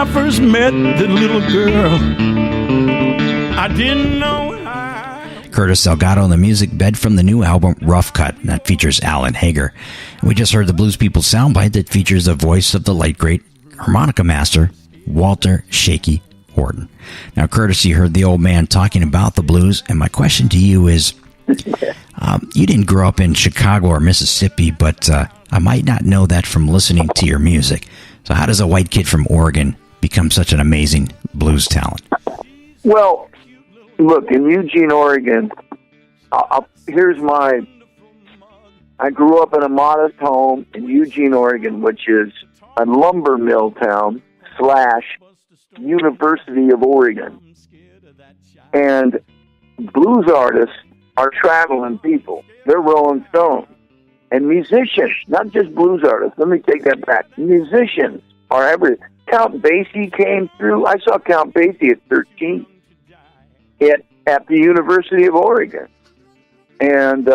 I first met the little girl, I didn't know. Curtis Salgado on the music bed from the new album Rough Cut, and that features Alan Hager. And we just heard the Blues People soundbite that features the voice of the late great harmonica master Walter Shaky Horton. Now, Curtis, you heard the old man talking about the blues, and my question to you is, you didn't grow up in Chicago or Mississippi, but I might not know that from listening to your music. So how does a white kid from Oregon become such an amazing blues talent? Well, look, in Eugene, Oregon, I grew up in a modest home in Eugene, Oregon, which is a lumber mill town / University of Oregon. And blues artists are traveling people. They're Rolling Stones. And musicians, not just blues artists. Let me take that back. Musicians are everything. Count Basie came through. I saw Count Basie at 13 at the University of Oregon. And,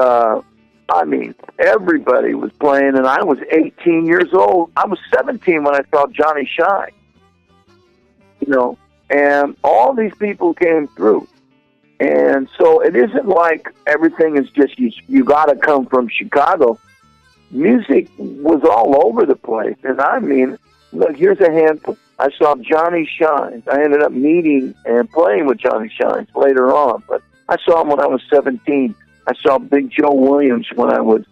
everybody was playing, and I was 18 years old. I was 17 when I saw Johnny Shine. And all these people came through. And so it isn't like everything is just, you got to come from Chicago. Music was all over the place. And look, here's a handful. I saw Johnny Shines. I ended up meeting and playing with Johnny Shines later on. But I saw him when I was 17. I saw Big Joe Williams when I was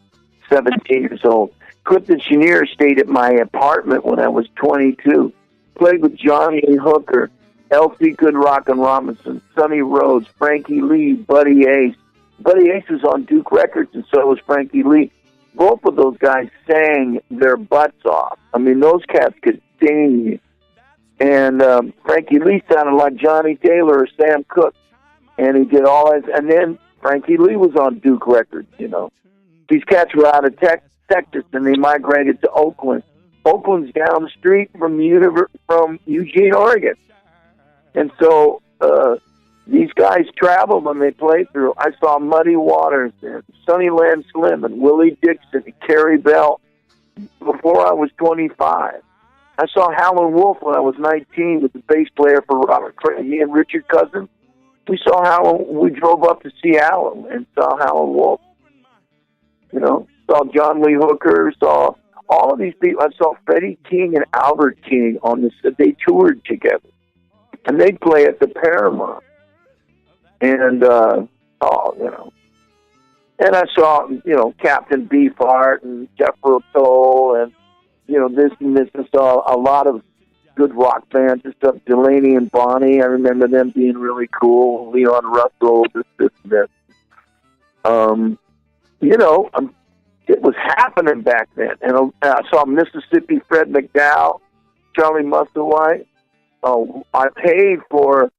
17 years old. Clifton Chenier stayed at my apartment when I was 22. Played with Johnny Lee Hooker, L.C. Good Rock and Robinson, Sonny Rhodes, Frankie Lee, Buddy Ace. Buddy Ace was on Duke Records, and so was Frankie Lee. Both of those guys sang their butts off. I mean, those cats could sing. And Frankie Lee sounded like Johnny Taylor or Sam Cooke. And he did all his... And then Frankie Lee was on Duke Records, These cats were out of Texas, and they migrated to Oakland. Oakland's down the street from Eugene, Oregon. And so these guys traveled when they played through. I saw Muddy Waters and Sonny Land Slim and Willie Dixon and Carrie Bell before I was 25. I saw Howlin' Wolf when I was 19 with the bass player for Robert Cray. Me and Richard Cousins. We drove up to Seattle and saw Howlin' Wolf. Saw John Lee Hooker, saw all of these people. I saw Freddie King and Albert King on this. They toured together. And they'd play at the Paramount. And, And I saw, Captain Beefheart and Jeff Russell and, this and this. I saw a lot of good rock bands and stuff. Delaney and Bonnie, I remember them being really cool. Leon Russell, this and this. It was happening back then. And I saw Mississippi Fred McDowell, Charlie Musselwhite. I paid for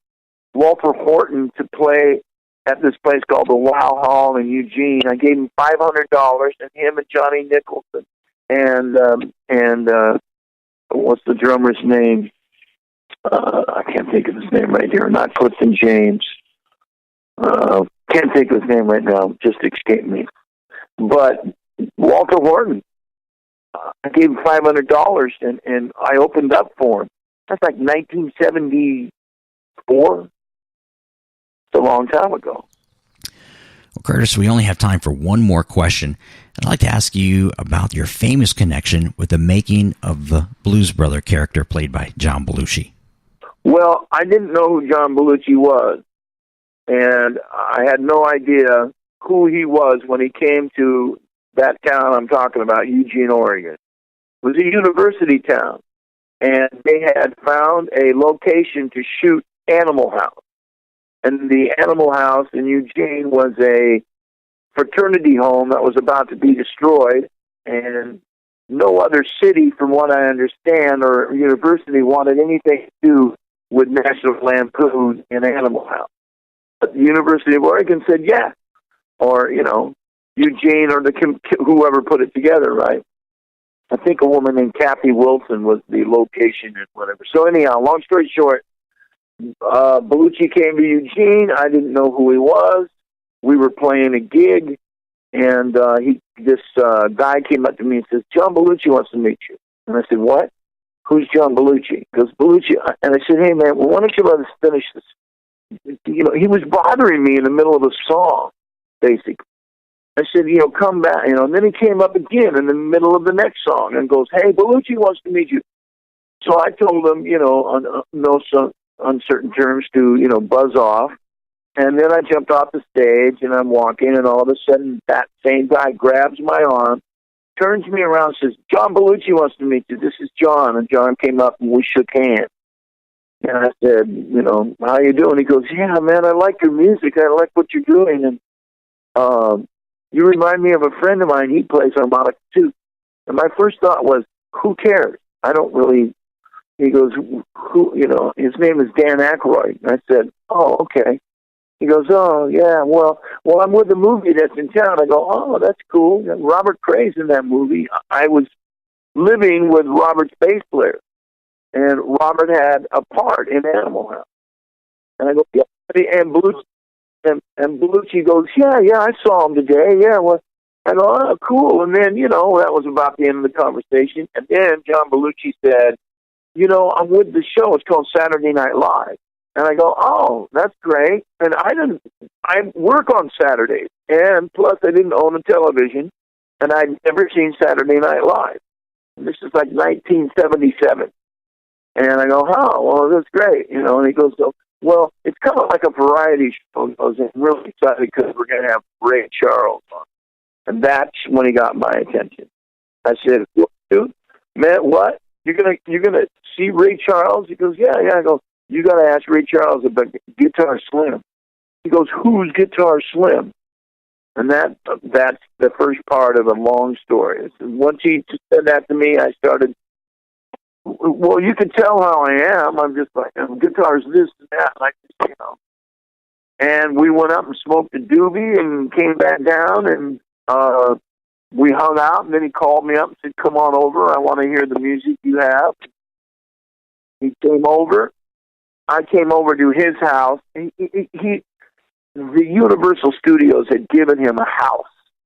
Walter Horton to play at this place called the Wow Hall in Eugene. I gave him $500, and him and Johnny Nicholson and what's the drummer's name? I can't think of his name right here. Not Clifton James. Can't think of his name right now. Just escaped me. But Walter Horton, I gave him $500, and I opened up for him. That's like 1974. It's a long time ago. Well, Curtis, we only have time for one more question. I'd like to ask you about your famous connection with the making of the Blues Brother character played by John Belushi. Well, I didn't know who John Belushi was, and I had no idea who he was when he came to that town I'm talking about, Eugene, Oregon. It was a university town, and they had found a location to shoot Animal House. And the Animal House in Eugene was a fraternity home that was about to be destroyed, and no other city, from what I understand, or university wanted anything to do with National Lampoon and Animal House. But the University of Oregon said, yeah. Or, Eugene or whoever put it together, right? I think a woman named Kathy Wilson was the location and whatever. So anyhow, long story short, Belushi came to Eugene. I didn't know who he was. We were playing a gig, and this guy came up to me and says, John Belushi wants to meet you. And I said, what? who's John Belushi? Because Belushi, and I said, hey, man, well, why don't you let us finish this? You know, he was bothering me in the middle of a song, basically. I said, you know, come back, you know, and then he came up again in the middle of the next song and goes, hey, Belushi wants to meet you. So I told him, you know, on no uncertain terms to, you know, buzz off. And then I jumped off the stage and I'm walking, and all of a sudden that same guy grabs my arm, turns me around, says, John Belushi wants to meet you. This is John. And John came up and we shook hands. And I said, you know, how you doing? He goes, yeah, man, I like your music. I like what you're doing. And you remind me of a friend of mine. He plays harmonica too. And my first thought was, who cares? I don't really. He goes, who? You know, his name is Dan Aykroyd. And I said, oh, okay. He goes, oh, yeah, well, I'm with the movie that's in town. I go, oh, that's cool. Robert Cray's in that movie. I was living with Robert's bass player, and Robert had a part in Animal House. And I go, yeah, and Belushi goes, yeah, I saw him today. Yeah, well, I go, oh, cool. And then, you know, that was about the end of the conversation. And then John Belushi said, you know, I'm with the show. It's called Saturday Night Live. And I go, oh, that's great. And I work on Saturdays. And plus I didn't own a television, and I'd never seen Saturday Night Live. And this is like 1977. And I go, oh, well, that's great. You know, and he goes, so, well, it's kind of like a variety show. I was really excited because we're going to have Ray Charles on. And that's when he got my attention. I said, dude, man, what? You're gonna see Ray Charles? He goes, yeah. I go, you got to ask Ray Charles about Guitar Slim. He goes, who's Guitar Slim? And that's the first part of a long story. Once he said that to me, I started, well, you can tell how I am. I'm just like, guitar's this and that, like, you know. And we went up and smoked a doobie and came back down, and we hung out, and then he called me up and said, come on over. I want to hear the music you have. He came over. I came over to his house. The Universal Studios had given him a house.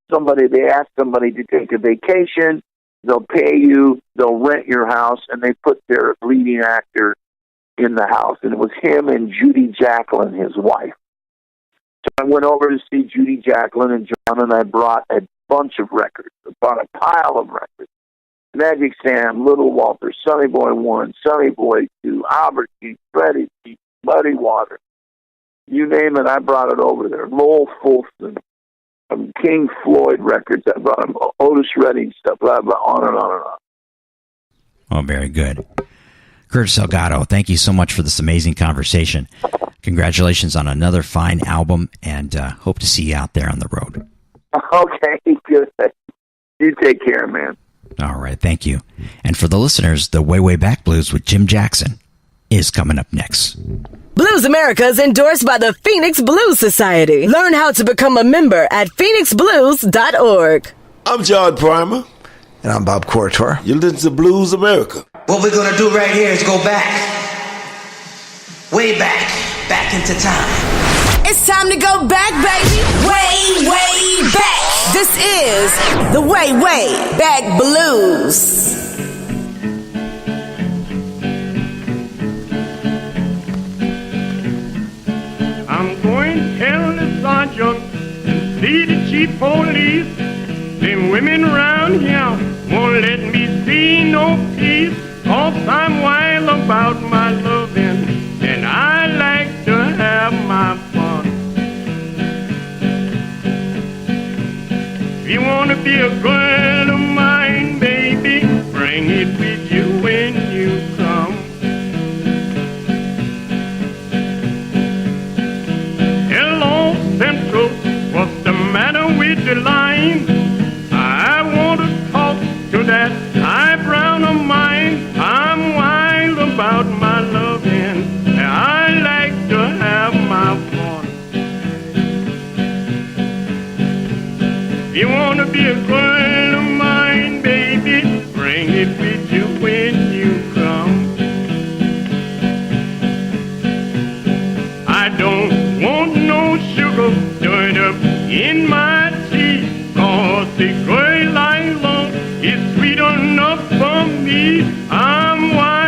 They asked somebody to take a vacation. They'll pay you. They'll rent your house, and they put their leading actor in the house. And it was him and Judy Jacklin, his wife. So I went over to see Judy Jacklin and John, and I brought a bunch of records. I brought a pile of records. Magic Sam, Little Walter, Sonny Boy 1, Sonny Boy 2, Albert G, Freddie G, Muddy Water. You name it, I brought it over there. Lowell Fulton, King Floyd records, I brought him, Otis Redding stuff, blah, blah, on and on and on. Oh, very good. Curtis Salgado, thank you so much for this amazing conversation. Congratulations on another fine album, and hope to see you out there on the road. Okay, good. You take care, man. All right, thank you. And for the listeners, the Way, Way Back Blues with Jim Jackson is coming up next. Blues America is endorsed by the Phoenix Blues Society. Learn how to become a member at phoenixblues.org. I'm John Primer. And I'm Bob Cortor. You listen to Blues America. What we're going to do right here is go back. Way back. Back into time. It's time to go back, baby. Way, way back. This is the Way, Way Back Blues. I'm going to tell the sergeant and see the chief police. Them women round here won't let me see no peace. 'Cause I'm wild about my loving, and I like to have my fun. If you want to be a girl of mine, baby, bring it with you when you come. Hello, Central, what's the matter with the line? I want to talk to that high brown of mine. I'm wild about my loving, and I like to have my fun. If you want to be a girl of mine, baby, bring it with you when you come. I don't want no sugar stirred up in my tea, 'cause the girl I love is sweet enough for me. I'm wild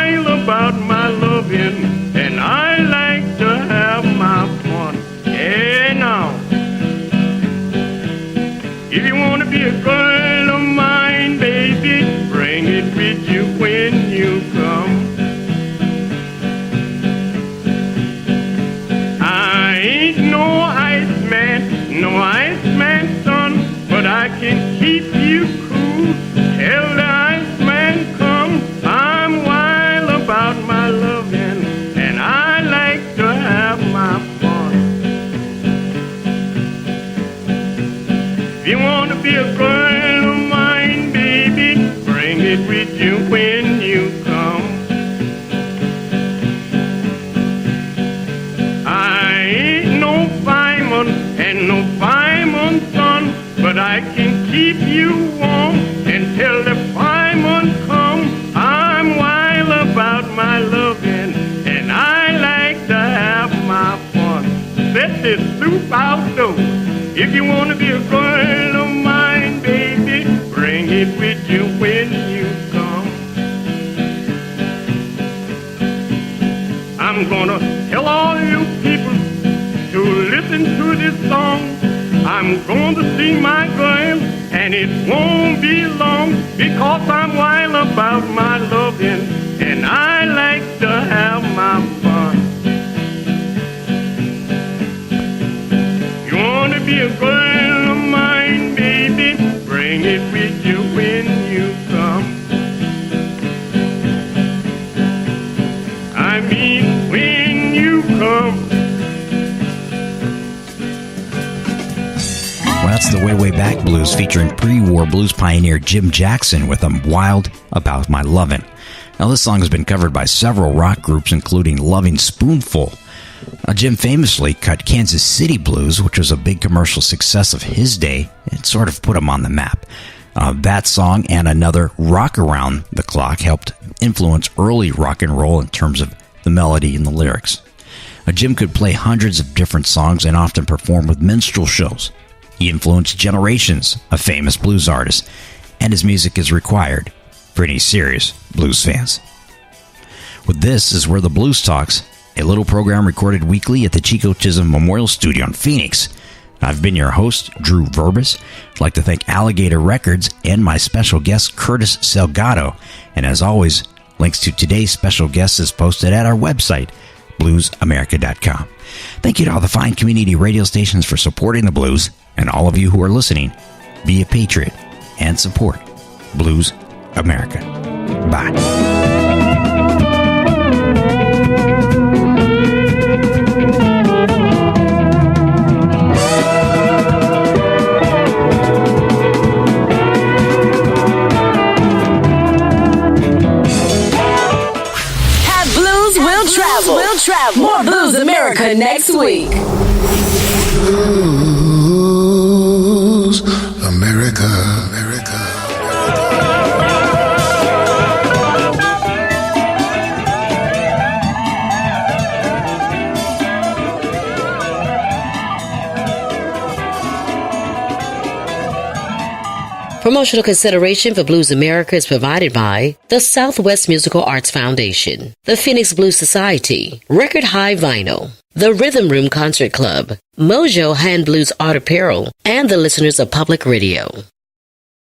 loving, and I like to have my fun. Set this soup outdoors. If you want to be a girl of mine, baby, bring it with you when you come. I'm gonna tell all you people to listen to this song. I'm going to see my girl, and it won't be long, because I'm wild about my loving, and I like to have my fun. You want to be a girl of mine, baby, bring it with you when you come. I mean when you come. Well, that's the Way, Way Back Blues featuring pre-war blues pioneer Jim Jackson with I'm Wild About My Lovin'. Now, this song has been covered by several rock groups, including Loving Spoonful. Jim famously cut Kansas City Blues, which was a big commercial success of his day. It sort of put him on the map. That song and another, Rock Around the Clock, helped influence early rock and roll in terms of the melody and the lyrics. Jim could play hundreds of different songs and often perform with minstrel shows. He influenced generations of famous blues artists, and his music is required for any serious blues fans. With This Is Where the Blues Talks, a little program recorded weekly at the Chico Chisholm Memorial Studio in Phoenix. I've been your host, Drew Verbis. I'd like to thank Alligator Records and my special guest, Curtis Salgado. And as always, links to today's special guest is posted at our website, bluesamerica.com. Thank you to all the fine community radio stations for supporting the blues, and all of you who are listening, be a patriot and support Blues America. Bye. We'll travel. More Blues America next week. Blues America, America. Promotional consideration for Blues America is provided by the Southwest Musical Arts Foundation, the Phoenix Blues Society, Record High Vinyl, the Rhythm Room Concert Club, Mojo Hand Blues Art Apparel, and the listeners of Public Radio.